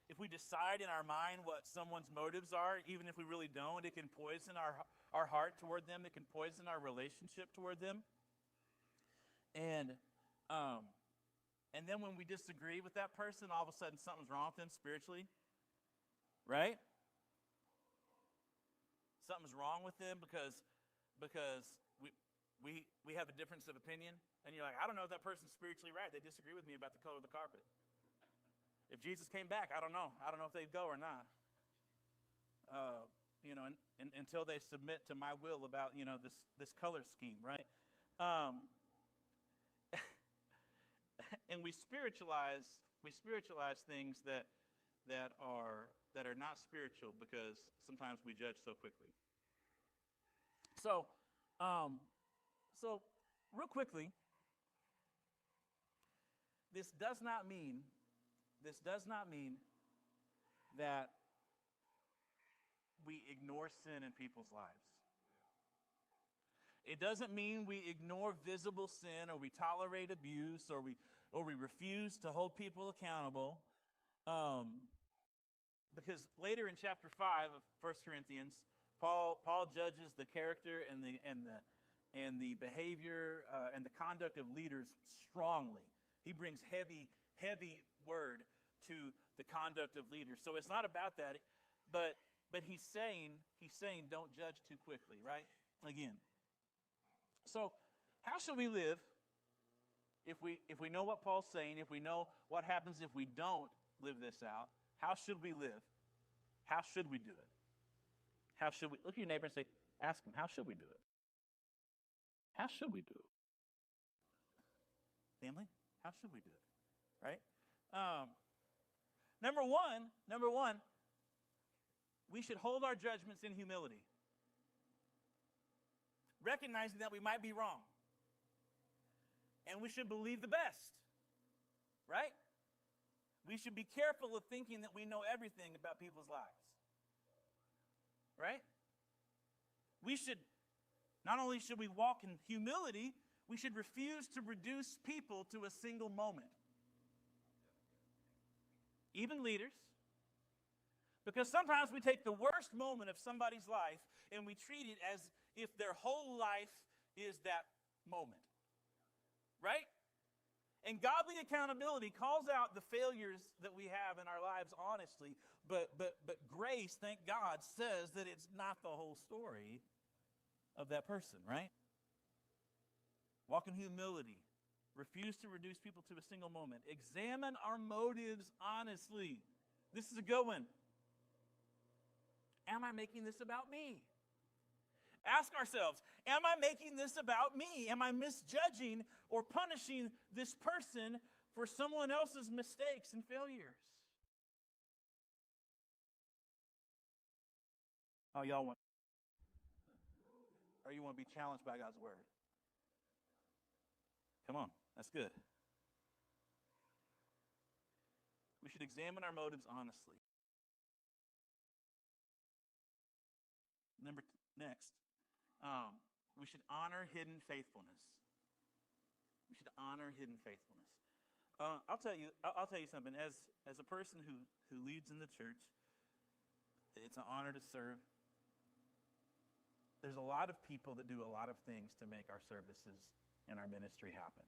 if we decide in our mind what someone's motives are, even if we really don't, it can poison our heart toward them. It can poison our relationship toward them. And then when we disagree with that person, all of a sudden something's wrong with them spiritually, right? Something's wrong with them because we have a difference of opinion. And you're like, I don't know if that person's spiritually right. They disagree with me about the color of the carpet. If Jesus came back, I don't know. I don't know if they'd go or not. Until they submit to my will about, this color scheme, right? And we spiritualize things that are not spiritual because sometimes we judge so quickly. So real quickly, this does not mean that we ignore sin in people's lives. It doesn't mean we ignore visible sin, or we tolerate abuse, or we refuse to hold people accountable. Because later in chapter 5 of 1 Corinthians, Paul judges the character and the behavior and the conduct of leaders strongly. He brings heavy word to the conduct of leaders. So it's not about that, but he's saying don't judge too quickly, right? Again. So how should we live if we know what Paul's saying, if we know what happens if we don't live this out? How should we live? How should we do it? How should we look at your neighbor and say, ask him, how should we do it? How should we do it? Family, how should we do it? Right? Number one, we should hold our judgments in humility, recognizing that we might be wrong. And we should believe the best, right? We should be careful of thinking that we know everything about people's lives, right? Not only should we walk in humility, we should refuse to reduce people to a single moment. Even leaders. Because sometimes we take the worst moment of somebody's life and we treat it as if their whole life is that moment. Right? And godly accountability calls out the failures that we have in our lives honestly, but grace, thank God, says that it's not the whole story of that person, right? Walk in humility. Refuse to reduce people to a single moment. Examine our motives honestly. This is a good one. Am I making this about me? Ask ourselves, am I making this about me? Am I misjudging or punishing this person for someone else's mistakes and failures? Oh, you want to be challenged by God's word? Come on, that's good. We should examine our motives honestly. Next, we should honor hidden faithfulness. We should honor hidden faithfulness. I'll tell you something. As a person who leads in the church, it's an honor to serve. There's a lot of people that do a lot of things to make our services and our ministry happen.